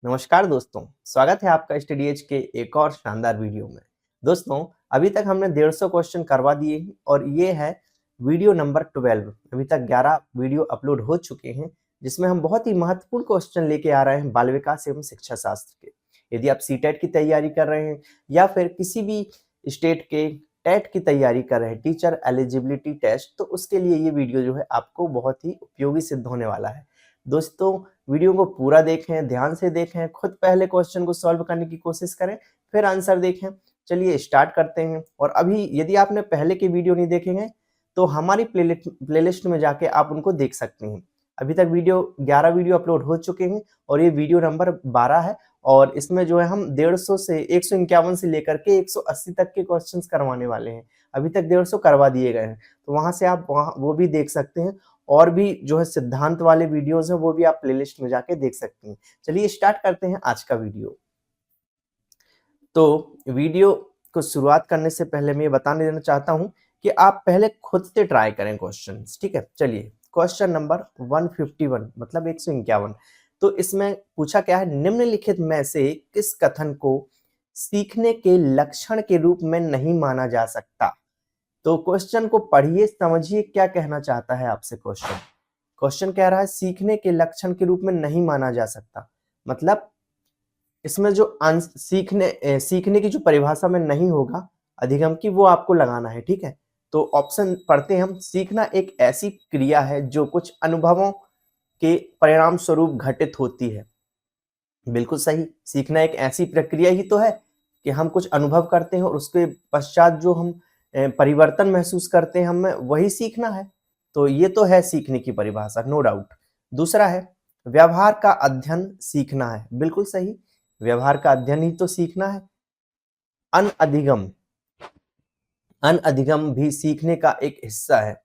नमस्कार दोस्तों, स्वागत है आपका स्टडी एज के एक और शानदार वीडियो में। दोस्तों, अभी तक हमने 150 क्वेश्चन करवा दिए हैं और ये है वीडियो नंबर 12। अभी तक 11 वीडियो अपलोड हो चुके हैं, जिसमें हम बहुत ही महत्वपूर्ण क्वेश्चन लेके आ रहे हैं बाल विकास एवं शिक्षा शास्त्र के। यदि आप सीटेट की तैयारी कर रहे हैं या फिर किसी भी स्टेट के टेट की तैयारी कर रहे हैं, टीचर एलिजिबिलिटी टेस्ट, तो उसके लिए ये वीडियो जो है आपको बहुत ही उपयोगी सिद्ध होने वाला है। दोस्तों, वीडियो को पूरा देखें, ध्यान से देखें, खुद पहले क्वेश्चन को सॉल्व करने की कोशिश करें, फिर आंसर देखें। चलिए स्टार्ट करते हैं। और अभी यदि आपने पहले के वीडियो नहीं देखे हैं तो हमारी प्लेलिस्ट में जाके आप उनको देख सकते हैं। अभी तक 11 वीडियो अपलोड हो चुके हैं और ये वीडियो नंबर 12 है। और इसमें जो है हम 150 से 151 से लेकर के 180 तक के क्वेश्चंस करवाने वाले हैं। अभी तक 150 करवा दिए गए हैं, तो वहां से आप वो भी देख सकते हैं। और भी जो है सिद्धांत वाले वीडियोस हैं वो भी आप प्लेलिस्ट में जाके देख सकते हैं। चलिए स्टार्ट करते हैं आज का वीडियो। तो वीडियो को शुरुआत करने से पहले मैं ये बताने देना चाहता हूं कि आप पहले खुद से ट्राई करें क्वेश्चंस, ठीक है। चलिए क्वेश्चन नंबर 151 मतलब 151। तो इसमें पूछा क्या है, निम्नलिखित में से किस कथन को सीखने के लक्षण के रूप में नहीं माना जा सकता। तो क्वेश्चन को पढ़िए, समझिए क्या कहना चाहता है आपसे क्वेश्चन। क्वेश्चन कह रहा है सीखने के लक्षण के रूप में नहीं माना जा सकता, मतलब इसमें जो सीखने की जो परिभाषा में नहीं होगा अधिगम की, वो आपको लगाना है, ठीक है। तो ऑप्शन पढ़ते हैं हम। सीखना एक ऐसी क्रिया है जो कुछ अनुभवों के परिणाम स्वरूप घटित होती है। बिल्कुल सही, सीखना एक ऐसी प्रक्रिया ही तो है कि हम कुछ अनुभव करते हैं और उसके पश्चात जो हम परिवर्तन महसूस करते हैं हमें, वही सीखना है। तो ये तो है सीखने की परिभाषा, नो डाउट। दूसरा है व्यवहार का अध्ययन सीखना है, बिल्कुल सही, व्यवहार का अध्ययन ही तो सीखना है। अनअधिगम, अनअधिगम भी सीखने का एक हिस्सा है,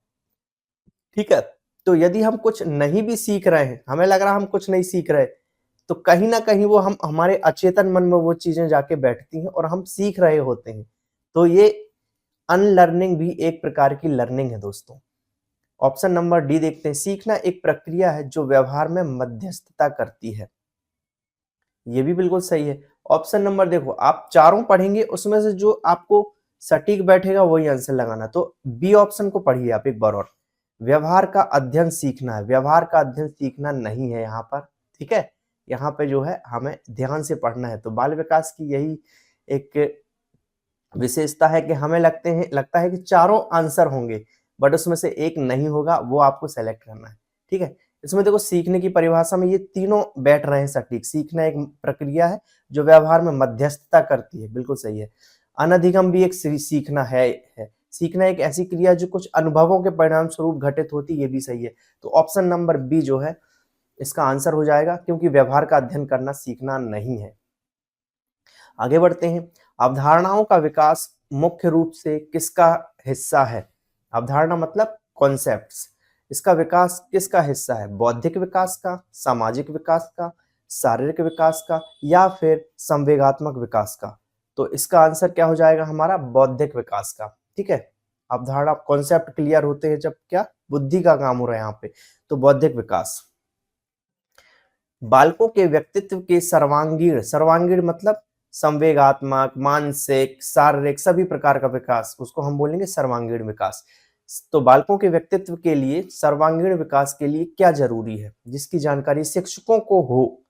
ठीक है। तो यदि हम कुछ नहीं भी सीख रहे हैं, हमें लग रहा है हम कुछ नहीं सीख रहे, तो कहीं ना कहीं वो हम हमारे अचेतन मन में वो चीजें जाके बैठती हैं और हम सीख रहे होते हैं। तो ये अनलर्निंग भी एक प्रकार की लर्निंग है दोस्तों। ऑप्शन नंबर डी देखते हैं। सीखना एक प्रक्रिया है जो व्यवहार में मध्यस्थता करती है, ये भी बिल्कुल सही है। ऑप्शन नंबर देखो, आप चारों पढ़ेंगे उसमें से जो आपको सटीक बैठेगा वही आंसर लगाना। तो बी ऑप्शन को पढ़िए आप एक बार और। व्यवहार का अध्ययन सीखना है, व्यवहार का अध्ययन सीखना नहीं है यहाँ पर, ठीक है। यहाँ पे जो है हमें ध्यान से पढ़ना है। तो बाल विकास की यही एक विशेषता है कि हमें लगता है कि चारों आंसर होंगे, बट उसमें से एक नहीं होगा, वो आपको सेलेक्ट करना है, ठीक है। इसमें देखो सीखने की परिभाषा में ये तीनों बैठ रहे हैं सटीक। सीखना एक प्रक्रिया है जो व्यवहार में मध्यस्थता करती है, बिल्कुल सही है। अनधिगम भी एक सीखना है। सीखना एक ऐसी क्रिया जो कुछ अनुभवों के परिणाम स्वरूप घटित होती है, ये भी सही है। तो ऑप्शन नंबर बी जो है इसका आंसर हो जाएगा, क्योंकि व्यवहार का अध्ययन करना सीखना नहीं है। आगे बढ़ते हैं। अवधारणाओं का विकास मुख्य रूप से किसका हिस्सा है। अवधारणा मतलब कॉन्सेप्ट्स, इसका विकास किसका हिस्सा है। बौद्धिक विकास का, सामाजिक विकास का, शारीरिक विकास का, या फिर संवेगात्मक विकास का। तो इसका आंसर क्या हो जाएगा हमारा, बौद्धिक विकास का, ठीक है। अवधारणा कॉन्सेप्ट क्लियर होते हैं जब क्या बुद्धि का काम हो रहा है यहाँ पे, तो बौद्धिक विकास। बालकों के व्यक्तित्व के सर्वांगीण, सर्वांगीण मतलब संवेगात्मक, मानसिक, शारीरिक सभी प्रकार का विकास, उसको हम बोलेंगे सर्वांगीण विकास। तो बालकों के व्यक्तित्व के लिए सर्वांगीण विकास के लिए क्या जरूरी है, जिसकी जानकारी शिक्षकों को हो,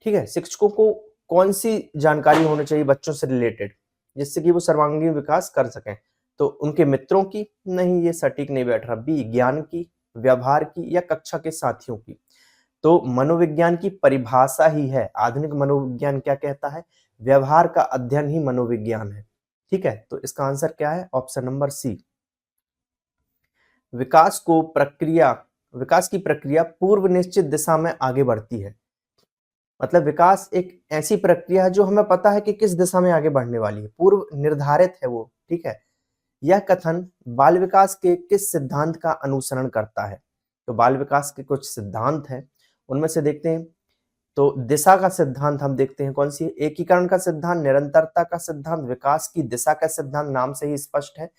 ठीक है। शिक्षकों को कौन सी जानकारी होनी चाहिए बच्चों से रिलेटेड, जिससे कि वो सर्वांगीण विकास कर सकें। तो उनके मित्रों की, नहीं ये सटीक नहीं बैठ रहा। बी ज्ञान की, व्यवहार की, या कक्षा के साथियों की। तो मनोविज्ञान की परिभाषा ही है, आधुनिक मनोविज्ञान क्या कहता है, व्यवहार का अध्ययन ही मनोविज्ञान है, ठीक है। तो इसका आंसर क्या है, ऑप्शन नंबर सी। विकास की प्रक्रिया पूर्व निश्चित दिशा में आगे बढ़ती है, मतलब विकास एक ऐसी प्रक्रिया है जो हमें पता है कि किस दिशा में आगे बढ़ने वाली है, पूर्व निर्धारित है वो, ठीक है। यह कथन बाल विकास के किस सिद्धांत का अनुसरण करता है। तो बाल विकास के कुछ सिद्धांत हैं, उनमें से देखते हैं। तो दिशा का सिद्धांत हम देखते हैं कौन सी है, एकीकरण का सिद्धांत, निरंतरता का सिद्धांत, विकास की दिशा का सिद्धांत, नाम से ही स्पष्ट है।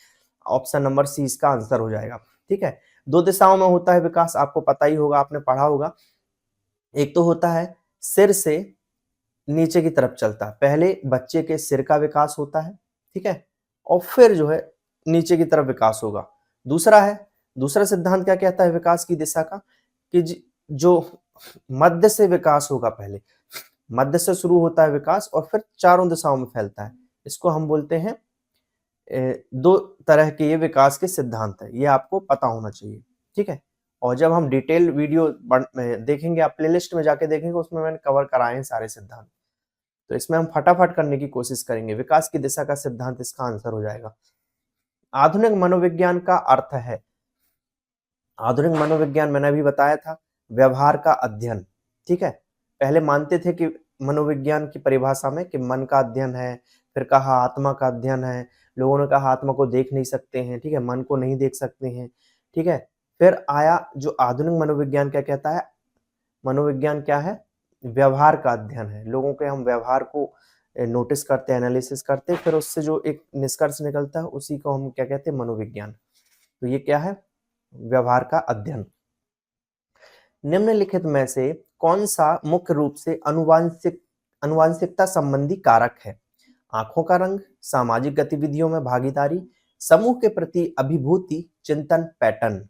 ऑप्शन नंबर सी इसका आंसर हो जाएगा, ठीक है। दो दिशाओं में होता है विकास, आपको पता ही होगा, आपने पढ़ा होगा। एक तो होता है सिर से नीचे की तरफ चलता है। पहले बच्चे के सिर का विकास होता है, ठीक है? और फिर जो है नीचे की तरफ विकास होगा। दूसरा सिद्धांत क्या कहता है विकास की दिशा का, कि जो मध्य से विकास होगा पहले, मध्य से शुरू होता है विकास और फिर चारों दिशाओं में फैलता है। इसको हम बोलते हैं 2 तरह के ये विकास के सिद्धांत है, ये आपको पता होना चाहिए, ठीक है? और जब हम डिटेल वीडियो देखेंगे, आप प्लेलिस्ट में जाके देखेंगे, उसमें मैंने कवर कराए हैं सारे सिद्धांत। तो इसमें हम फटाफट करने की कोशिश करेंगे। विकास की दिशा का सिद्धांत इसका आंसर हो जाएगा। आधुनिक मनोविज्ञान का अर्थ है, आधुनिक मनोविज्ञान मैंने अभी बताया था, व्यवहार का अध्ययन, ठीक है? पहले मानते थे कि मनोविज्ञान की परिभाषा में कि मन का अध्ययन है, फिर कहा आत्मा का अध्ययन है, लोगों ने कहा आत्मा को देख नहीं सकते हैं, ठीक है? मन को नहीं देख सकते हैं, ठीक है? फिर आया जो आधुनिक मनोविज्ञान क्या कहता है, मनोविज्ञान क्या है? व्यवहार का अध्ययन है। लोगों के हम व्यवहार को नोटिस करते हैं, एनालिसिस करते हैं, फिर उससे जो एक निष्कर्ष निकलता है उसी को हम क्या कहते हैं, मनोविज्ञान। तो ये क्या है? व्यवहार का अध्ययन। निम्नलिखित में से कौन सा मुख्य रूप से अनुवांशिकता संबंधी कारक है? आंखों का रंग, सामाजिक गतिविधियों में भागीदारी, समूह के प्रति अभिभूति, चिंतन, पैटर्न।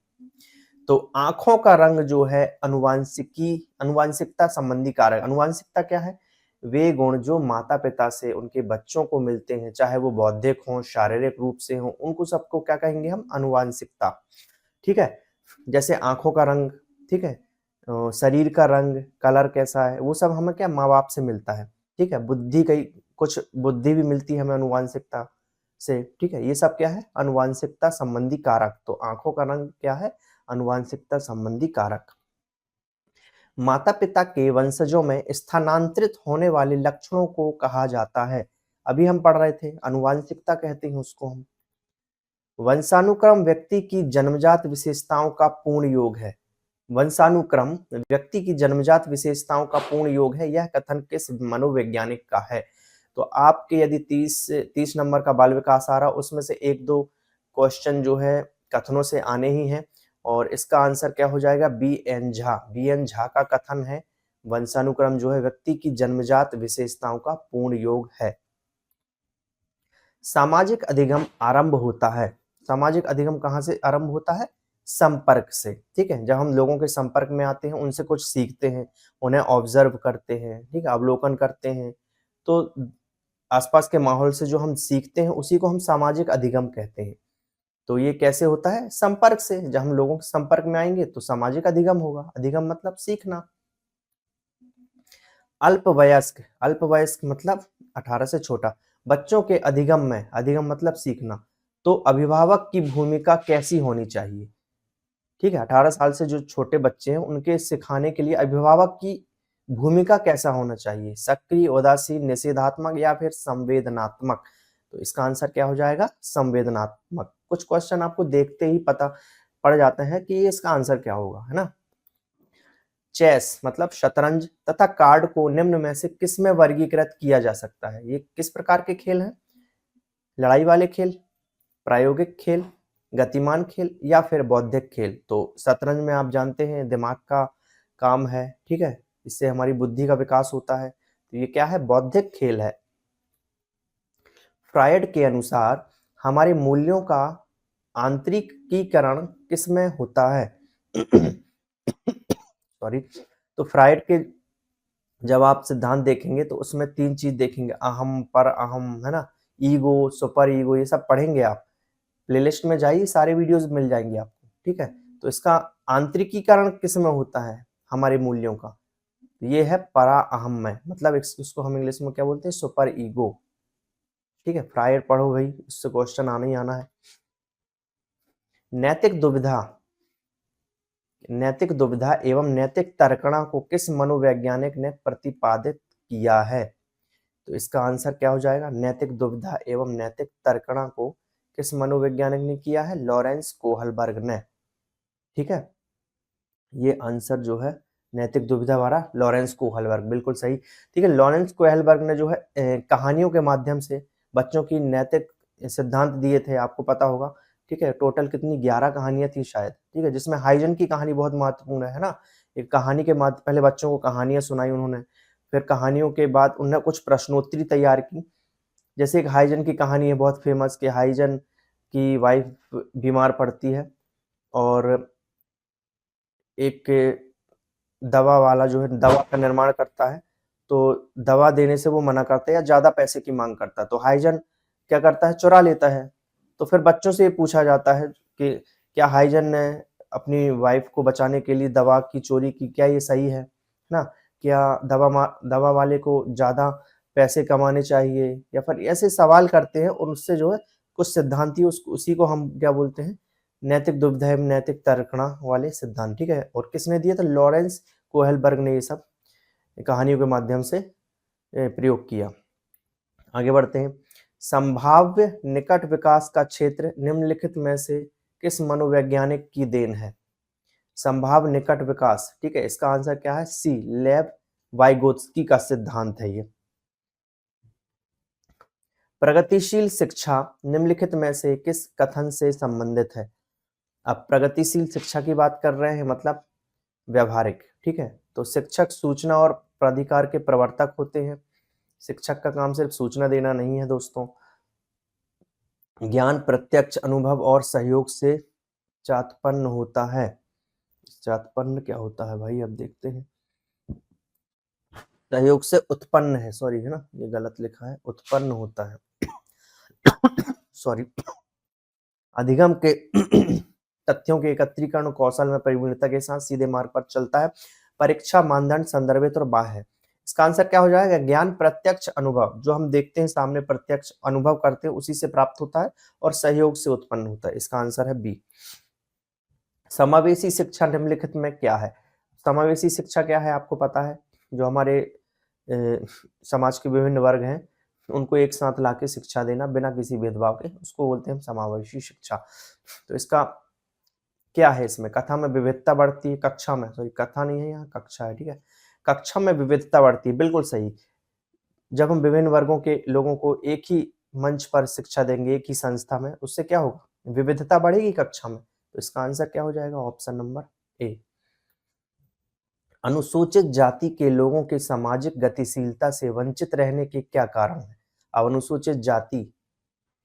तो आंखों का रंग जो है अनुवांशिकता संबंधी कारक। अनुवांशिकता क्या है? वे गुण जो माता पिता से उनके बच्चों को मिलते हैं, चाहे वो बौद्धिक हों, शारीरिक रूप से हों, उनको सबको क्या कहेंगे हम? अनुवांशिकता, ठीक है? जैसे आंखों का रंग, ठीक है? शरीर का रंग, कलर कैसा है, वो सब हमें क्या माँ बाप से मिलता है, ठीक है? कुछ बुद्धि भी मिलती है हमें अनुवांशिकता से, ठीक है? ये सब क्या है? अनुवांशिकता संबंधी कारक। तो आंखों का रंग क्या है? अनुवांशिकता संबंधी कारक। माता पिता के वंशजों में स्थानांतरित होने वाले लक्षणों को कहा जाता है। अभी हम पढ़ रहे थे, अनुवांशिकता कहते हैं उसको हम। वंशानुक्रम व्यक्ति की जन्मजात विशेषताओं का पूर्ण योग है। वंशानुक्रम व्यक्ति की जन्मजात विशेषताओं का पूर्ण योग है, यह कथन किस मनोवैज्ञानिक का है? तो आपके यदि 30 नंबर का बाल विकास आ रहा, उसमें से 1-2 क्वेश्चन जो है कथनों से आने ही हैं, और इसका आंसर क्या हो जाएगा? बी.एन. झा। बी.एन. झा का कथन है, वंशानुक्रम जो है व्यक्ति की जन्मजात विशेषताओं का पूर्ण योग है। सामाजिक अधिगम आरंभ होता है। सामाजिक अधिगम कहाँ से आरंभ होता है? संपर्क से, ठीक है? जब हम लोगों के संपर्क में आते हैं, उनसे कुछ सीखते हैं, उन्हें ऑब्जर्व करते हैं, ठीक है? अवलोकन करते हैं, तो आसपास के माहौल से जो हम सीखते हैं उसी को हम सामाजिक अधिगम कहते हैं। तो ये कैसे होता है? संपर्क से। जब हम लोगों के संपर्क में आएंगे तो सामाजिक अधिगम होगा। अधिगम मतलब सीखना। अल्पवयस्क, अल्पवयस्क मतलब 18 से छोटा बच्चों के अधिगम में, अधिगम मतलब सीखना, तो अभिभावक की भूमिका कैसी होनी चाहिए? ठीक है, 18 साल से जो छोटे बच्चे हैं उनके सिखाने के लिए अभिभावक की भूमिका कैसा होना चाहिए? सक्रिय, उदासीन, निषेधात्मक या फिर संवेदनात्मक? तो इसका आंसर क्या हो जाएगा? संवेदनात्मक। कुछ क्वेश्चन आपको देखते ही पता पड़ जाते हैं कि ये इसका आंसर क्या होगा, है ना? चेस मतलब शतरंज तथा कार्ड को निम्न में से किसमें वर्गीकृत किया जा सकता है? ये किस प्रकार के खेल हैं? लड़ाई वाले खेल, प्रायोगिक खेल, गतिमान खेल या फिर बौद्धिक खेल? तो शतरंज में आप जानते हैं दिमाग का काम है, ठीक है? इससे हमारी बुद्धि का विकास होता है, तो ये क्या है? बौद्धिक खेल है। फ्रायड के अनुसार हमारे मूल्यों का आंतरिकीकरण किसमें होता है? सॉरी। तो फ्रायड के जब आप सिद्धांत देखेंगे तो उसमें 3 चीज देखेंगे, अहम, पर अहम, है ना? ईगो, सुपर ईगो, ये सब पढ़ेंगे आप। प्लेलिस्ट में जाइए, सारे वीडियोस मिल जाएंगे आपको, ठीक है? तो इसका आंतरिकीकरण किस में होता है हमारे मूल्यों का? ये है परा अहम में, मतलब इसको हम इंग्लिश में क्या बोलते हैं? सुपर ईगो, ठीक है? फ्रायड पढ़ो भाई, इससे क्वेश्चन आना ही आना है। नैतिक दुविधा, नैतिक दुविधा एवं नैतिक तर्कणा को किस मनोवैज्ञानिक ने प्रतिपादित किया है? तो इसका आंसर क्या हो जाएगा? नैतिक दुविधा एवं नैतिक तर्कणा को किस मनोवैज्ञानिक ने किया है? लॉरेंस कोहलबर्ग ने, ठीक है? ये आंसर जो है नैतिक दुविधा वाला लॉरेंस कोहलबर्ग, बिल्कुल सही, ठीक है? लॉरेंस कोहलबर्ग ने जो है कहानियों के माध्यम से बच्चों की नैतिक सिद्धांत दिए थे, आपको पता होगा, ठीक है? टोटल कितनी 11 कहानियां थी शायद, ठीक है? जिसमें हाइजन की कहानी बहुत महत्वपूर्ण है ना? एक कहानी के पहले बच्चों को कहानियां सुनाई उन्होंने, फिर कहानियों के बाद उन्होंने कुछ प्रश्नोत्तरी तैयार की। जैसे एक हाइजन की कहानी है बहुत फेमस कि हाइजन की वाइफ बीमार पड़ती है और एक दवा वाला जो है दवा का निर्माण करता है, तो दवा देने से वो मना करता है या ज़्यादा पैसे की माँग करता है। तो हाइजन क्या करता है, चुरा लेता है। तो फिर बच्चों से ये पूछा जाता है कि क्या हाइजन ने अपनी वाइफ को बचाने के लिए दवा की चोरी की, क्या ये सही है ना? क्या दवा वाले को ज़्यादा पैसे कमाने चाहिए, या फिर ऐसे सवाल करते हैं और उससे जो है कुछ सिद्धांती उसी को हम क्या बोलते हैं, नैतिक दुविधा एवं नैतिक तर्कणा वाले सिद्धांत, ठीक है। और किसने दिए थे, लॉरेंस कोहेलबर्ग ने ये सब कहानियों के माध्यम से प्रयोग किया। आगे बढ़ते हैं। संभाव्य निकट विकास का क्षेत्र निम्नलिखित में से किस मनोवैज्ञानिक की देन है? संभाव्य निकट विकास, ठीक है, इसका आंसर क्या है, सी, लेव वाइगोत्स्की का सिद्धांत है ये। प्रगतिशील शिक्षा निम्नलिखित में से किस कथन से संबंधित है? अब प्रगतिशील शिक्षा की बात कर रहे हैं, मतलब व्यवहारिक, ठीक है। तो शिक्षक सूचना और प्राधिकार के प्रवर्तक होते हैं। शिक्षक का काम सिर्फ सूचना देना नहीं है दोस्तों। ज्ञान प्रत्यक्ष अनुभव और सहयोग से चात्पन्न होता है। चात्पन्न क्या होता है भाई, अब देखते हैं। सहयोग से उत्पन्न है, सॉरी है ना, ये गलत लिखा है, उत्पन्न होता है सॉरी। अधिगम के तथ्यों के एकत्रीकरण कौशल में परिपूर्णता के साथ सीधे मार्ग पर चलता है। परीक्षा मानदंड संदर्भित और बाह्य है। इसका आंसर क्या हो जाएगा, ज्ञान प्रत्यक्ष अनुभव, जो हम देखते हैं सामने प्रत्यक्ष अनुभव करते हैं उसी से प्राप्त होता है, और सहयोग से उत्पन्न होता है। इसका आंसर है बी। समावेशी शिक्षा निम्नलिखित में क्या है? समावेशी शिक्षा क्या है आपको पता है, जो हमारे समाज के विभिन्न वर्ग हैं उनको एक साथ लाके शिक्षा देना बिना किसी भेदभाव के, उसको बोलते हैं समावेशी शिक्षा। तो इसका क्या है, इसमें कथा में विविधता बढ़ती है, कक्षा में, सॉरी कथा नहीं है यहाँ, कक्षा है, ठीक है। कक्षा में विविधता बढ़ती है, बिल्कुल सही। जब हम विभिन्न वर्गों के लोगों को एक ही मंच पर शिक्षा देंगे, एक ही संस्था में, उससे क्या होगा, विविधता बढ़ेगी कक्षा में। तो इसका आंसर क्या हो जाएगा, ऑप्शन नंबर ए। अनुसूचित जाति के लोगों के सामाजिक गतिशीलता से वंचित रहने के क्या कारण है? अब अनुसूचित जाति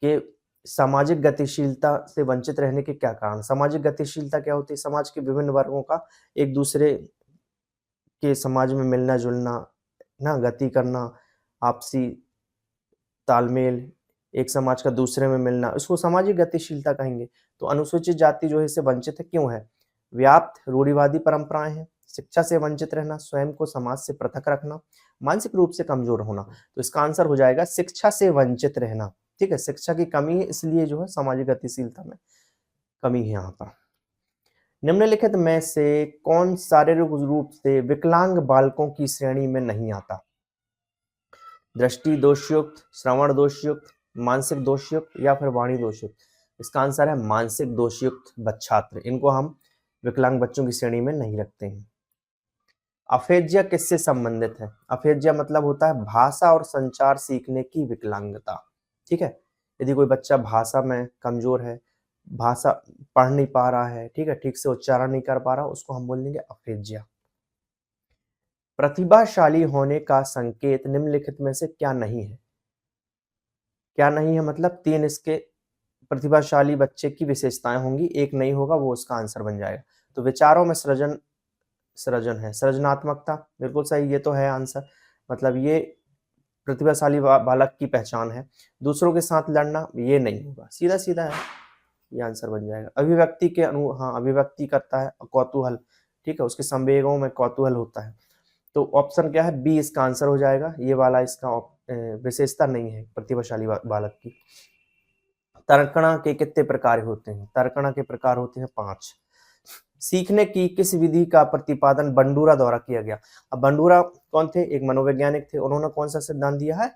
के सामाजिक गतिशीलता से वंचित रहने के क्या कारण? सामाजिक गतिशीलता क्या होती है, समाज के विभिन्न वर्गों का एक दूसरे के समाज में मिलना जुलना ना, गति करना, आपसी तालमेल, एक समाज का दूसरे में मिलना, इसको सामाजिक गतिशीलता कहेंगे। तो अनुसूचित जाति जो है इससे वंचित है, क्यों है? व्याप्त रूढ़िवादी परंपराएं हैं, शिक्षा से वंचित रहना, स्वयं को समाज से पृथक रखना, मानसिक रूप से कमजोर होना। तो इसका आंसर हो जाएगा शिक्षा से वंचित रहना, ठीक है। शिक्षा की कमी है, इसलिए जो है सामाजिक गतिशीलता में कमी है यहाँ पर। निम्नलिखित में से कौन शारीरिक रूप से विकलांग बालकों की श्रेणी में नहीं आता? दृष्टि दोषयुक्त, श्रवण दोषयुक्त, मानसिक दोषयुक्त या फिर वाणी दोषयुक्त? इसका आंसर है मानसिक दोषयुक्त छात्र, इनको हम विकलांग बच्चों की श्रेणी में नहीं रखते हैं। अफेजिया किससे संबंधित है? अफेजिया मतलब होता है भाषा और संचार सीखने की विकलांगता, ठीक है। यदि कोई बच्चा भाषा में कमजोर है, भाषा पढ़ नहीं पा रहा है, ठीक है, ठीक से उच्चारण नहीं कर पा रहा, उसको हम बोलेंगे अफेजिया। प्रतिभाशाली होने का संकेत निम्नलिखित में से क्या नहीं है? क्या नहीं है मतलब तीन इसके प्रतिभाशाली बच्चे की विशेषताएं होंगी, एक नहीं होगा, वो उसका आंसर बन जाएगा। तो विचारों में सृजन है, सृजनात्मकता, बिल्कुल सही, ये तो है आंसर, मतलब ये प्रतिभाशाली बालक की पहचान है। दूसरों के साथ लड़ना, ये नहीं होगा, सीधा सीधा है, ये आंसर बन जाएगा। अभिव्यक्ति के हाँ, अभिव्यक्ति करता है, कौतूहल, ठीक है, उसके संवेगों में कौतूहल होता है। तो ऑप्शन क्या है, बी इसका आंसर हो जाएगा, ये वाला इसका विशेषता नहीं है प्रतिभाशाली बालक की। तर्कणा के कितने प्रकार होते हैं? तर्कणा के प्रकार होते हैं 5। सीखने की किस विधि का प्रतिपादन बंडूरा द्वारा किया गया? अब बंडूरा कौन थे? एक मनोवैज्ञानिक थे। उन्होंने कौन सा सिद्धांत दिया है?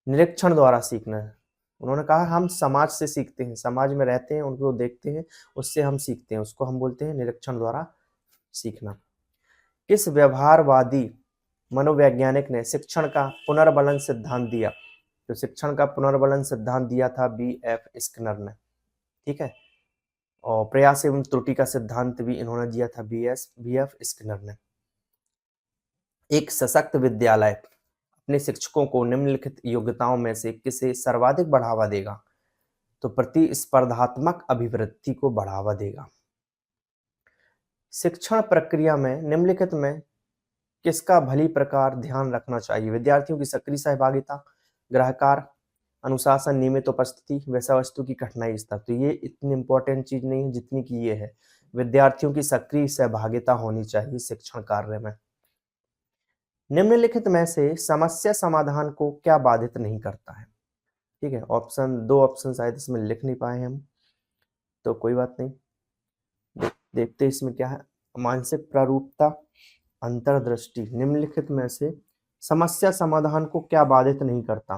निरीक्षण द्वारा सीखना है। उन्होंने कहा हम समाज से सीखते हैं, समाज में रहते हैं, उनको देखते हैं, उससे हम सीखते हैं, उसको हम बोलते हैं निरीक्षण द्वारा सीखना। किस व्यवहारवादी मनोवैज्ञानिक ने शिक्षण का पुनर्बलन सिद्धांत दिया? तो शिक्षण का पुनर्बलन सिद्धांत दिया था B.F. स्किनर ने, ठीक है। और प्रयास एवं त्रुटि का सिद्धांत भी इन्होंने दिया था B.F. स्किनर ने। एक सशक्त विद्यालय अपने शिक्षकों को निम्नलिखित योग्यताओं में से किसे सर्वाधिक बढ़ावा देगा? तो प्रतिस्पर्धात्मक अभिवृद्धि को बढ़ावा देगा। शिक्षण प्रक्रिया में निम्नलिखित में किसका भली प्रकार ध्यान रखना चाहिए? विद्यार्थियों की सक्रिय सहभागिता, ग्राहकार, अनुशासन, नियमित उपस्थिति, विषय वस्तु की कठिनाई स्तर। तो ये इतनी इंपॉर्टेंट चीज नहीं है जितनी की ये है। विद्यार्थियों की सक्रिय सहभागिता होनी चाहिए शिक्षण कार्य में। निम्नलिखित में से समस्या समाधान को क्या बाधित नहीं करता है? ठीक है, दो ऑप्शन शायद इसमें लिख नहीं पाए हम, तो कोई बात नहीं, देखते इसमें क्या है। मानसिक प्रारूपता, अंतर्दृष्टि, निम्नलिखित में से समस्या समाधान को क्या बाधित नहीं करता?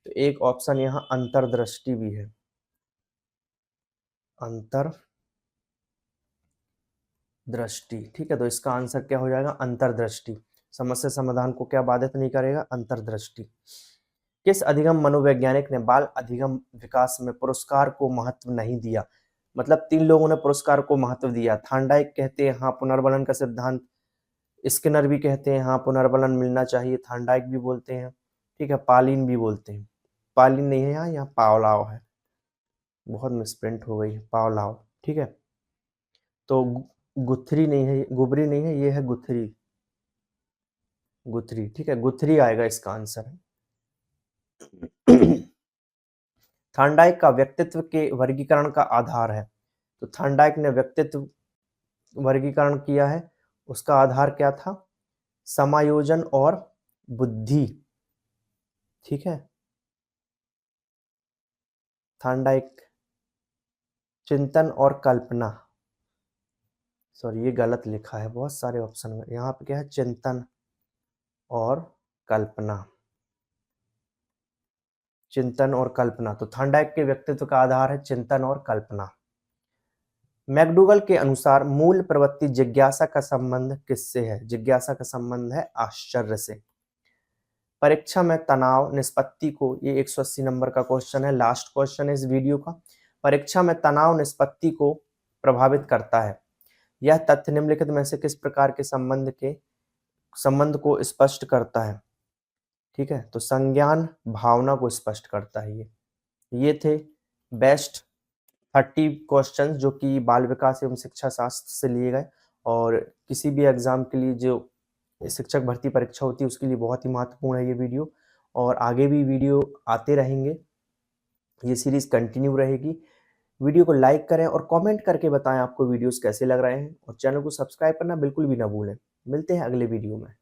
तो एक ऑप्शन यहाँ अंतर्दृष्टि भी है। अंतर्दृष्टि, ठीक है, तो इसका आंसर क्या हो जाएगा? अंतर्दृष्टि। समस्या समाधान को क्या बाधित नहीं करेगा? अंतर्दृष्टि। किस अधिगम मनोवैज्ञानिक ने बाल अधिगम विकास में पुरस्कार को महत्व नहीं दिया? मतलब 3 लोगों ने पुरस्कार को महत्व दिया। थांडाइक कहते हैं हाँ पुनर्बलन का सिद्धांत, स्किनर भी कहते हैं हाँ पुनर्बलन मिलना चाहिए, थांडाइक भी बोलते हैं, ठीक है, पालिन भी बोलते हैं। पालिन नहीं है यहाँ पावलाव है, बहुत मिसप्रिंट हो गई है, पावलाव, ठीक है। तो गुथरी नहीं है, गुबरी नहीं है, ये है गुथरी, गुथरी, ठीक है, गुथरी आएगा इसका आंसर। थांडाइक का व्यक्तित्व के वर्गीकरण का आधार है। तो थांडाइक ने व्यक्तित्व वर्गीकरण किया है, उसका आधार क्या था? समायोजन और बुद्धि, ठीक है। थांडाइक चिंतन और कल्पना, सॉरी ये गलत लिखा है बहुत सारे ऑप्शन में, यहाँ पे क्या है? चिंतन और कल्पना, चिंतन और कल्पना। तो थांडाइक के व्यक्तित्व का आधार है चिंतन और कल्पना। मैकडूगल के अनुसार मूल प्रवृत्ति जिज्ञासा का संबंध किससे है? जिज्ञासा का संबंध है आश्चर्य से। परीक्षा में तनाव निष्पत्ति को, ये 180 नंबर का क्वेश्चन है, लास्ट क्वेश्चन है इस वीडियो का। परीक्षा में तनाव निष्पत्ति को प्रभावित करता है। यह तथ्य निम्नलिखित में से किस प्रकार के संबंध को स्पष्ट करता है? ठीक है, तो संज्ञान भावना को स्पष्ट करता है। ये थे बेस्ट 30 क्वेश्चंस जो कि बाल विकास एवं शिक्षा शास्त्र से लिए गए, और किसी भी एग्जाम के लिए जो शिक्षक भर्ती परीक्षा होती है उसके लिए बहुत ही महत्वपूर्ण है ये वीडियो, और आगे भी वीडियो आते रहेंगे, ये सीरीज कंटिन्यू रहेगी। वीडियो को लाइक करें और कमेंट करके बताएं आपको वीडियोस कैसे लग रहे हैं, और चैनल को सब्सक्राइब करना बिल्कुल भी ना भूलें। मिलते हैं अगले वीडियो में।